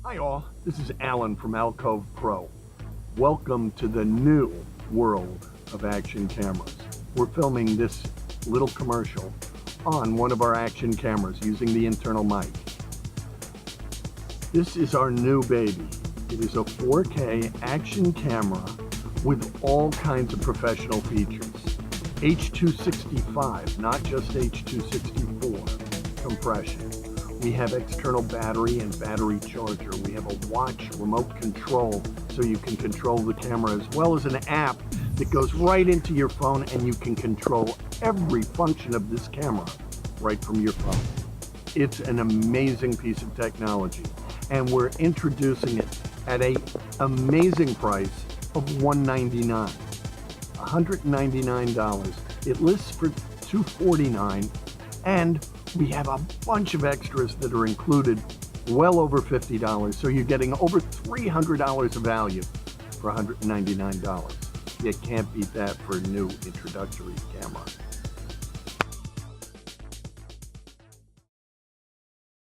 Hi all, this is Alan from AlcovePro. Welcome to the new world of action cameras. We're filming this little commercial on one of our action cameras using the internal mic. This is our new baby. It is a 4K action camera with all kinds of professional features. H.265, not just H.264 compression. We have external battery and battery charger. We have a watch remote control so you can control the camera, as well as an app that goes right into your phone and you can control every function of this camera right from your phone. It's an amazing piece of technology, and we're introducing it at an amazing price of $199. $199. It lists for $249, and we have a bunch of extras that are included, well over $50, so you're getting over $300 of value for $199. You can't beat that for a new introductory camera.